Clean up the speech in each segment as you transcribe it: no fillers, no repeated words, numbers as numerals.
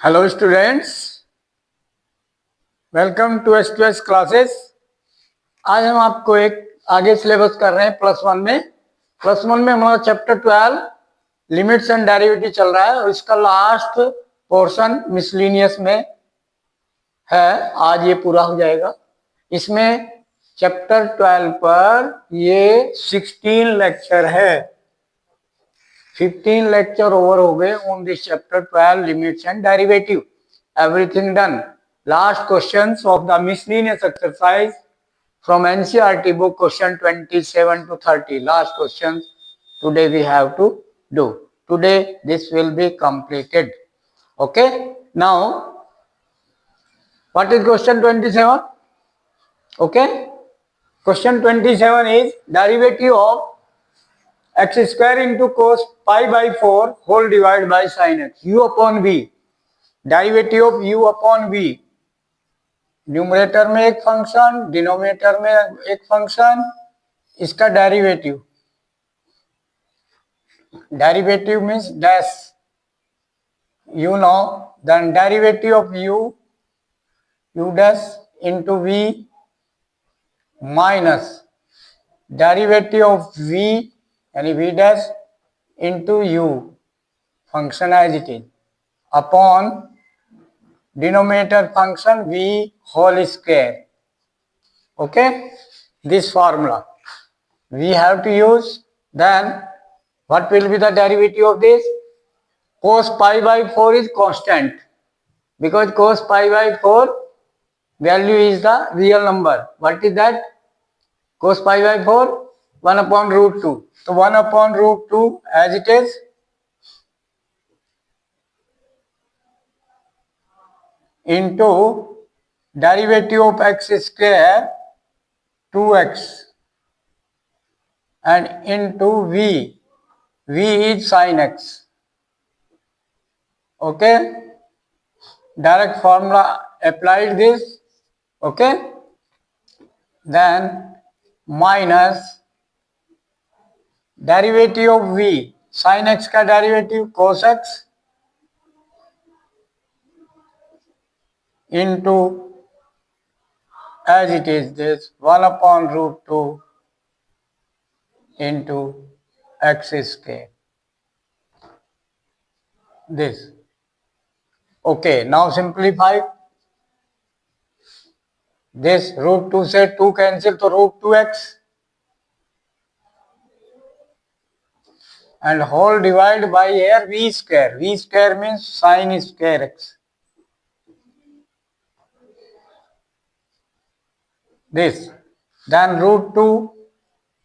Hello students, welcome to S2S classes. आज हम आपको एक आगे सिलेबस कर रहे हैं प्लस वन में हमारा चैप्टर 12 लिमिट्स एंड डेरिवेटिव चल रहा है और इसका लास्ट पोर्शन मिसलिनियस में है। आज ये पूरा हो जाएगा। इसमें चैप्टर 12 पर ये 16 लेक्चर है। 15 लेक्चर ओवर हो गए on this chapter 12 limits and derivative. Everything done. Last questions of the miscellaneous exercise from NCERT book, question 27 to 30. Last questions today we have to do. Today this will be completed. Okay. Now, what is question 27? Okay. Question 27 is derivative of x square into cos pi by 4 whole divided by sin x u upon v. Derivative of u upon v, numerator में एक function, denominator में एक function, इसका derivative. Derivative means dash, you know, then derivative of u dash into v minus derivative of v यानी v dash into u function as it is upon denominator function v whole square. Okay, this formula we have to use. Then what will be the derivative of this? Cos pi by 4 is constant because cos pi by 4 value is the real number. What is that? Cos pi by 4 1 upon root 2. So 1 upon root 2 as it is into derivative of x square 2x and into v is sin x. Okay, direct formula applied this. Okay, then minus derivative of v, sin x का derivative cos x into as it is this 1 upon root 2 into x square. This. Okay, now simplify. This root 2 से 2 cancel तो root 2x and whole divide by here v square. V square means sin square x. This. Then root 2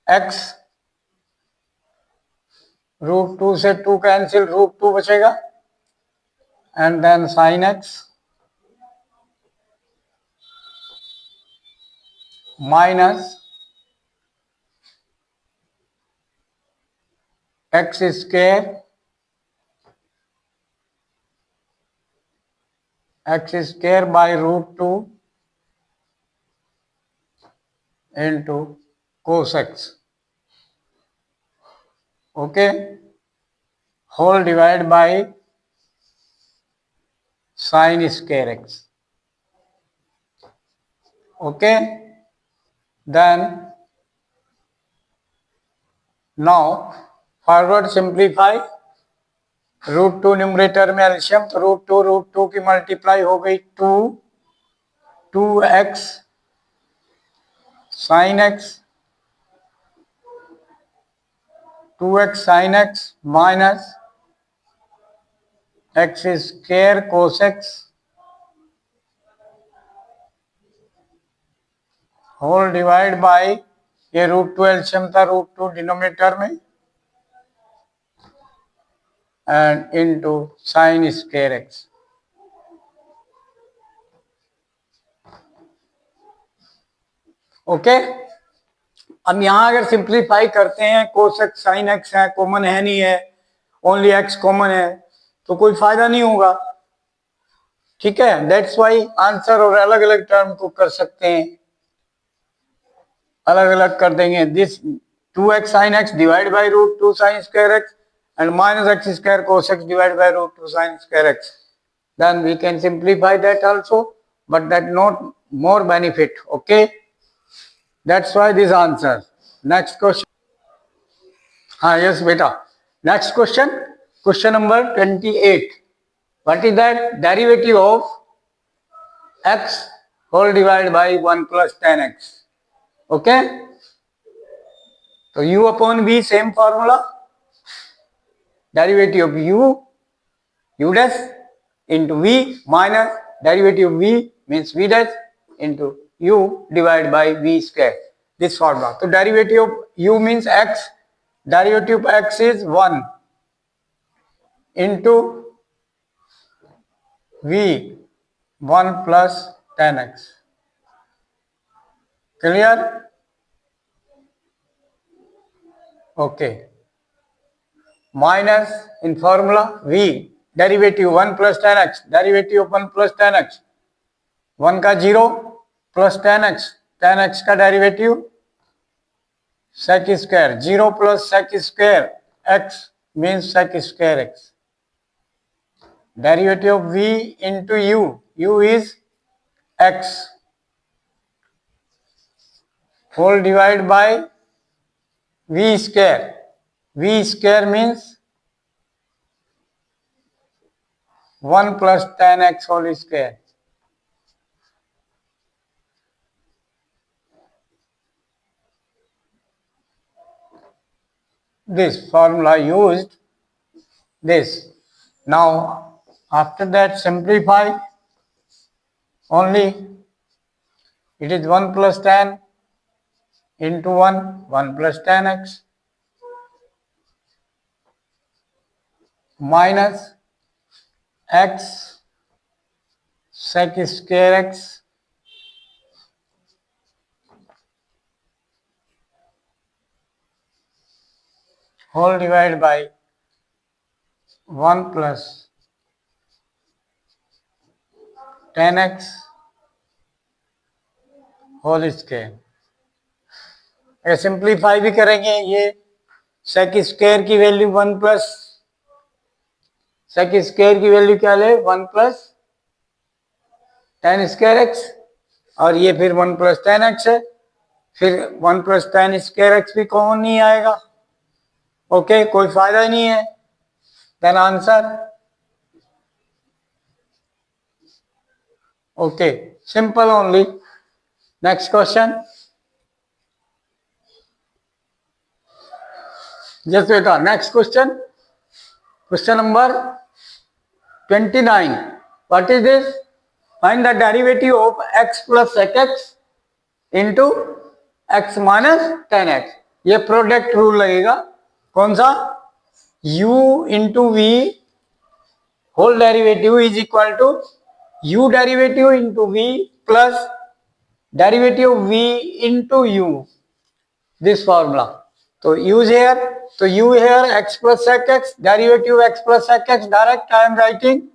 x, root 2 से 2 cancel, root 2 बचेगा and then sin x minus x square by root 2 into cos x. Okay, whole divided by sin square x. Okay, then now forward simplify. Root 2 numerator में एल्शियम तो root two की multiply हो गई 2x sine x 2x sine x minus x square cos x whole divide by ये root 2 एल्शियम था, root 2 denominator में and into sin square x. Okay, अब यहां अगर सिंप्लीफाई करते हैं cos x sin x है, कॉमन है नहीं है, ओनली x कॉमन है तो कोई फायदा नहीं होगा। ठीक है, दैट्स वाई आंसर और अलग अलग टर्म को कर सकते हैं, अलग अलग कर देंगे। This 2x sin x divided by root 2 sin square x and minus x square cos x divided by root 2 sin square x. Then we can simplify that also, but that not more benefit. Okay, that's why this answer. Next question. Yes, beta. Next question. Question number 28. What is that? Derivative of x whole divided by 1 plus 10x. Okay. So u upon v, same formula. Derivative of u dash into v minus derivative of v means v dash into u divided by v square. This formula. So derivative of u means x. Derivative of x is 1 into v 1 plus 10x. Clear? Okay. Minus in formula v derivative 1 plus 10x, derivative of 1 plus 10x, 1 का 0 plus 10x, 10x का derivative sec square, 0 plus sec square x means sec square x. Derivative of v into u is x whole divided by v square. V square means 1 plus 10x whole square. This formula used this. Now after that simplify only. It is 1 plus 10 into 1 plus 10x minus x sec square x whole divided by 1 plus 10x whole square. अगर simplify भी करेंगे ये sec square की value 1 plus sec square की value क्या ले 1 plus 10 square x और ये फिर 1 प्लस 10 एक्स है, फिर 1 प्लस 10 स्क्वायर एक्स भी कॉमन नहीं आएगा. ओके, कोई फायदा ही नहीं है. Then answer okay, simple only. Next question. Yes, beta. Next question. Question number 29. What is this? Find the derivative of x plus sec x into x minus 10x. ये product rule लगेगा. कौन सा? u into v whole derivative is equal to u derivative into v plus derivative of v into u. This formula. So use here. So u here x plus sec x, derivative of x plus sec x direct I am writing.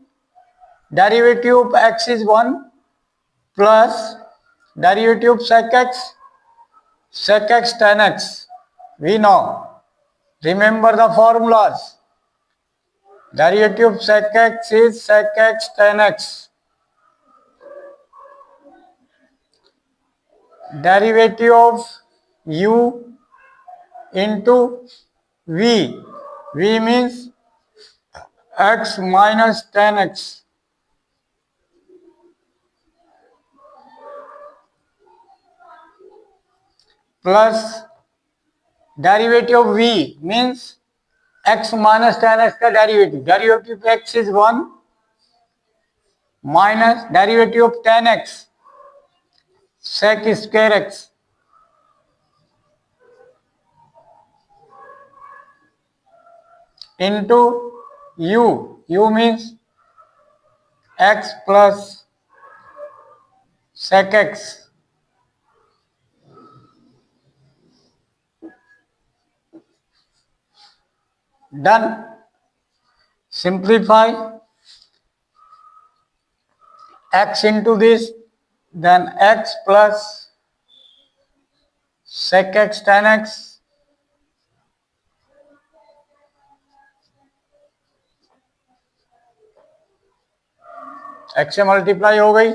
Derivative of x is 1 plus derivative of sec x 10x. We know. Remember the formulas. Derivative of sec x is sec x 10x. Derivative of u into v. V means x minus 10x. Plus derivative of v means x minus 10x का derivative. Derivative of x is 1 minus derivative of 10x sec square x. Into u. U means x plus sec x. Done. Simplify. X into this, then x plus sec x 10x x से multiply हो गई,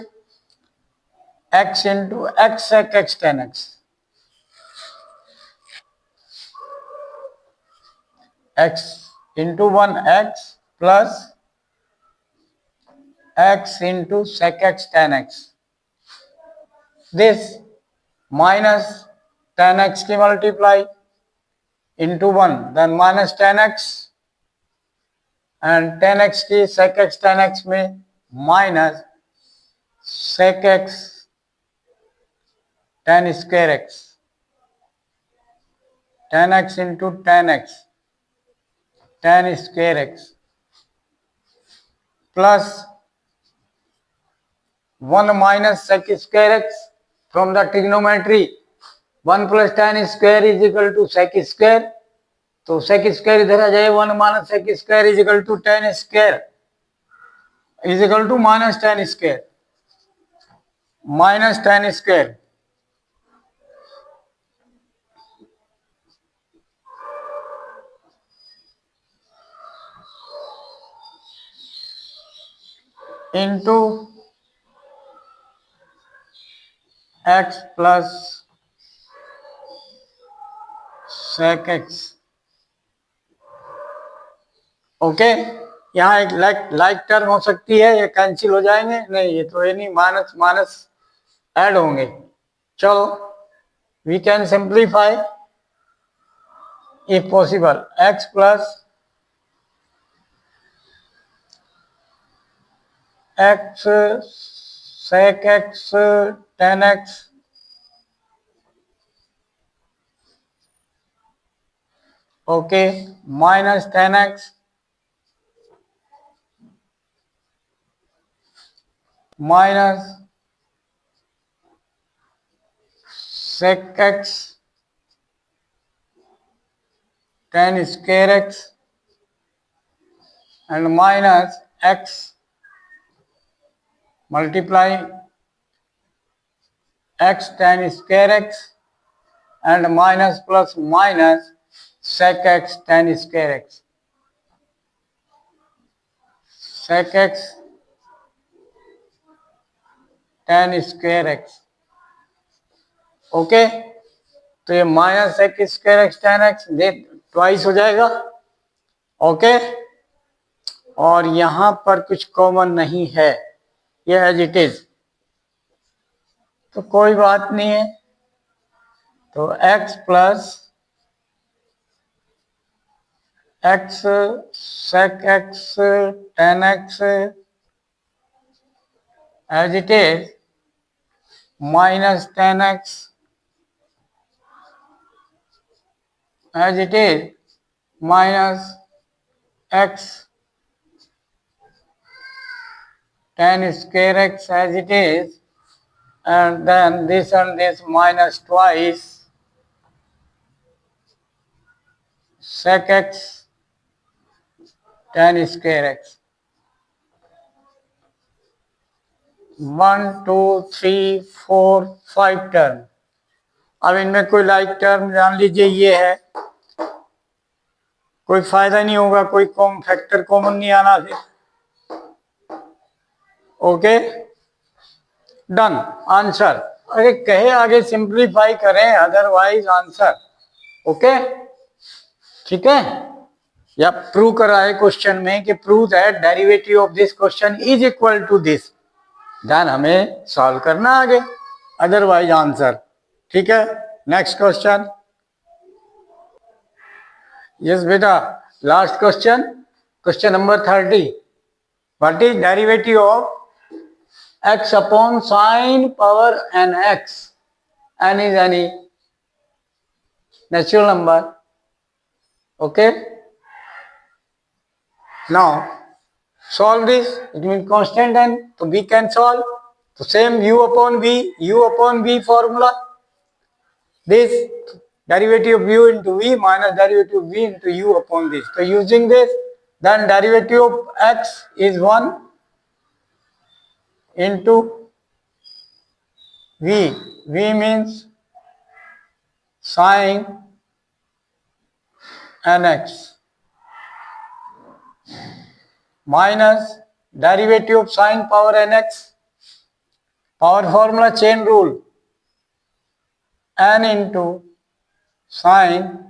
x into x sec x tan x, x into one x plus x into sec x tan x. This minus tan x की multiply into 1, then minus tan x and tan x की sec x tan x में minus sec x tan square x, tan x into tan x, tan square x plus 1 minus sec square x from the trigonometry. 1 plus tan square is equal to sec square. तो sec square इधर आ जाए, 1 minus sec square is equal to tan square is equal to minus tan square, minus tan square into x plus sec x. Okay, यहाँ एक like term हो सकती है, ये cancel हो जाएंगे, नहीं ये तो ये नहीं, माइनस माइनस ऐड होंगे। चलो we can simplify if possible, x plus x sec x tan x okay minus tan x minus sec x tan square x and minus x multiply x tan square x and minus plus minus sec x tan square x, sec x tan square x। Okay, तो ये minus sec square x tan x twice हो जाएगा। Okay, और यहां पर कुछ common नहीं है, ये एज इट इज, तो कोई बात नहीं है। तो x plus x sec x tan x as it is minus tan x as it is minus x tan square x as it is, and then this and this minus twice sec x tan square x। 1 2 3 4 5 term. अब इनमें कोई like term जान लीजिए ये है, कोई फायदा नहीं होगा, कोई फैक्टर कॉमन नहीं आना फिर। Okay done, answer. अरे कहे आगे सिंप्लीफाई करें, अदरवाइज आंसर। ओके ठीक है, या प्रूव करा है क्वेश्चन में कि prove that derivative of this question is equal to this, then हमें सॉल्व करना आगे, अदरवाइज आंसर। ठीक है, नेक्स्ट क्वेश्चन। यस बेटा, last question, question number 30। What is derivative of x upon sin power n x? n is any natural number. Okay, now solve this, it means constant n, so we can solve, so same u upon v formula, this derivative of u into v minus derivative of v into u upon this, so using this, then derivative of x is 1 into v means sin nx minus Derivative of sine power nx, power formula chain rule, n into sine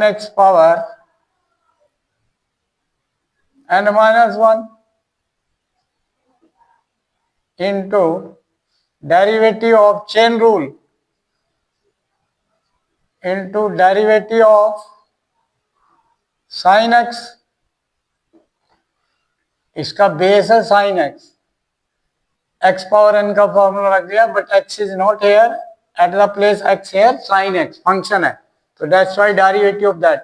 x power n minus 1 into derivative of chain rule into derivative of sin x, इसका base है sin x, x power n का formula रख दिया, but x is not here, at the place x here sin x function है, तो that's why derivative of that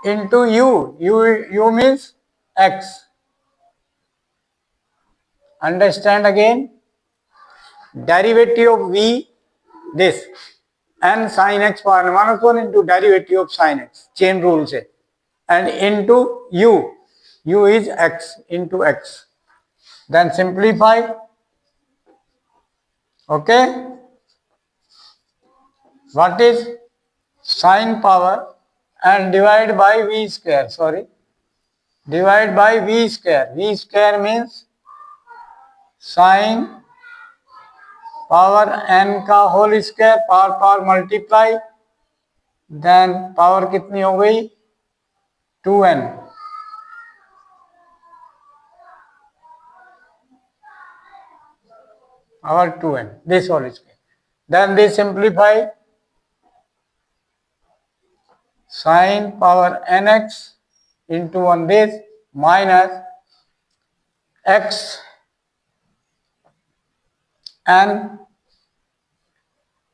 into u means x. Understand again, derivative of v, this n sin x power minus 1 into derivative of sin x, chain rule से, and into u is x into x. Then simplify. Okay, what is sine power and divide by v square, sorry, divide by v square means sine power n का whole square, power multiply, then power कितनी हो गई 2n, power 2n, this whole square. Then this simplify, sine power nx into 1 this minus x and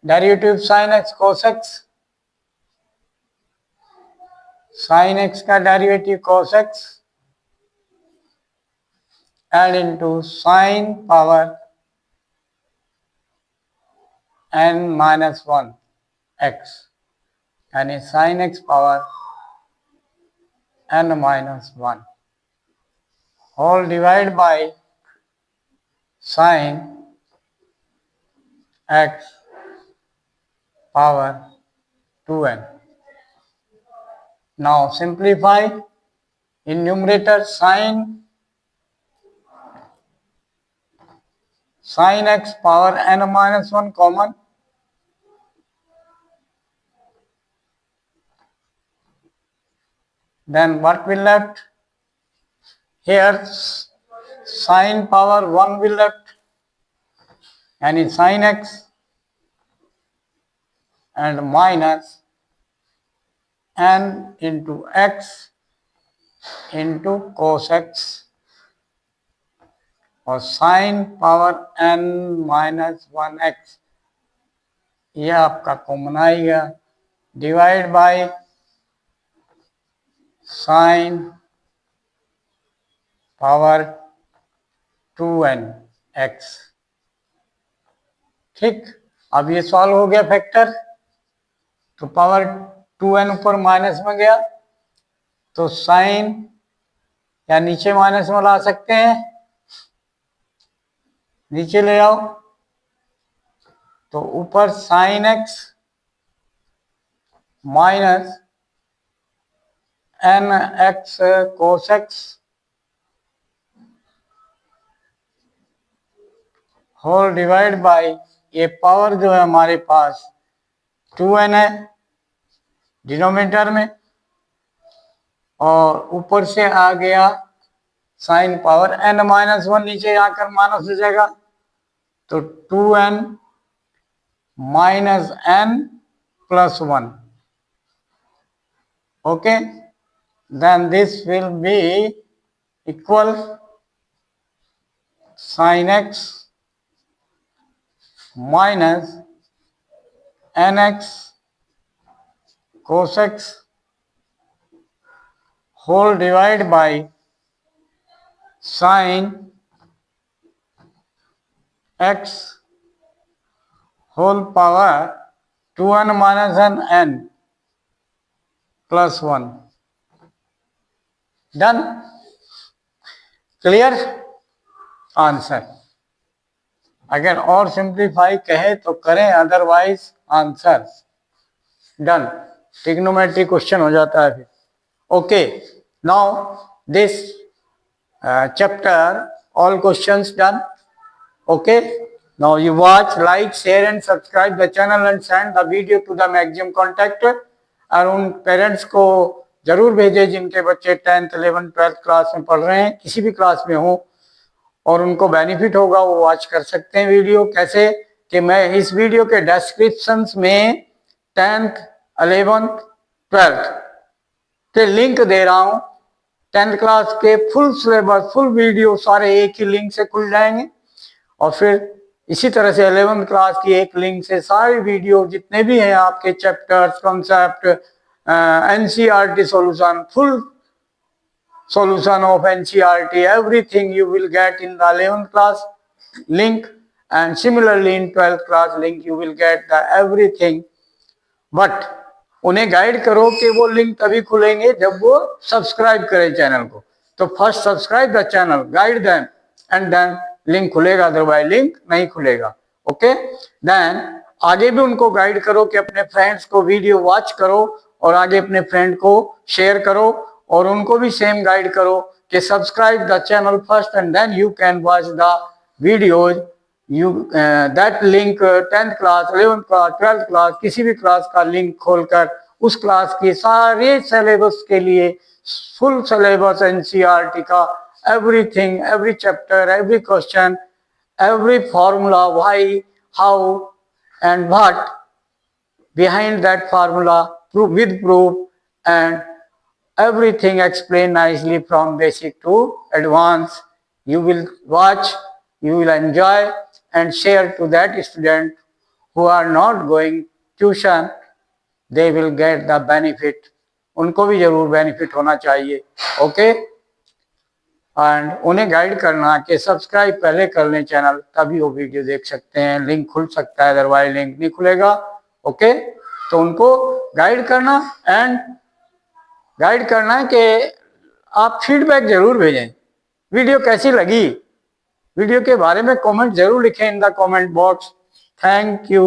derivative sin x cos x, sin x का derivative cos x and into sin power n minus 1 x, यानी sin x power n minus 1 whole divide by sin x power 2n. Now simplify, in numerator sin x power n minus 1 common, then what will left here, sin power 1 will left, and sin x and minus n into x into cos x, और sin power n minus 1x ये आपका common आएगा, divide by sin power 2nx. ठीक, अब ये solve हो गया factor, तो पावर 2n ऊपर माइनस में गया, तो साइन या नीचे माइनस में ला सकते हैं, नीचे ले आओ, तो ऊपर sine x minus n x cos x whole divide by, ये पावर जो है हमारे पास 2n है डिनोमिनेटर में, और ऊपर से आ गया साइन पावर n माइनस 1, नीचे आकर माइनस हो जाएगा, तो 2n minus n plus 1. Okay, then this will be equal sin x minus nx cos x whole divided by sin x whole power 2n minus n plus 1. Done? Clear? Answer. अगर और simplify कहे तो करें, otherwise answer. Done. Trigonometry question हो जाता है फिर। Okay, now this chapter all questions done. Okay, now you watch, like, share and subscribe the channel and send the video to the maximum contact। और उन parents को जरूर भेजें जिनके बच्चे 10th 11th 12th क्लास में पढ़ रहे हैं, किसी भी क्लास में हो और उनको बेनिफिट होगा, वो वॉच कर सकते हैं वीडियो। कैसे कि मैं इस वीडियो के डिस्क्रिप्शंस में 10th 11th 12th के लिंक दे रहा हूँ। 10th क्लास के फुल सिलेबस, फुल वीडियो सारे एक ही लिंक से खुल जाएंगे और फिर इसी तरह से 11th क्लास की एक लिंक से सारी वीडियो जितने भी हैं आपके chapters, concept, NCERT solution, full solution of NCERT, everything you will get in the 11th class link, and similarly in 12th class link you will get the everything। but उन्हें guide करो कि वो link तभी खुलेंगे जब वो subscribe करें channel को। तो first subscribe the channel, guide them and then link खुलेगा, अदरवाइज लिंक नहीं खुलेगा। ओके, देन आगे भी उनको गाइड करो कि अपने फ्रेंड्स को वीडियो वॉच करो और आगे अपने फ्रेंड को शेयर करो और उनको भी सेम गाइड करो कि subscribe the channel first and then you can watch the videos. You that link 10th class 11th class 12th class किसी भी क्लास का लिंक खोलकर उस क्लास के सारे सिलेबस के लिए, फुल सिलेबस एनसीईआरटी का, everything, every chapter, every question, every formula, why, how and what behind that formula, with proof, and everything explained nicely from basic to advanced. You will watch, you will enjoy and share to that student who are not going tuition, they will get the benefit। उनको भी जरूर benefit होना चाहिए। Okay, and उन्हें guide करना कि subscribe पहले कर लें चैनल, तभी वो वीडियो देख सकते हैं, लिंक खुल सकता है, अदरवाइज लिंक नहीं खुलेगा। ओके, तो उनको गाइड करना एंड गाइड करना है कि आप फीडबैक जरूर भेजें, वीडियो कैसी लगी, वीडियो के बारे में कमेंट जरूर लिखें in the comment box. Thank you.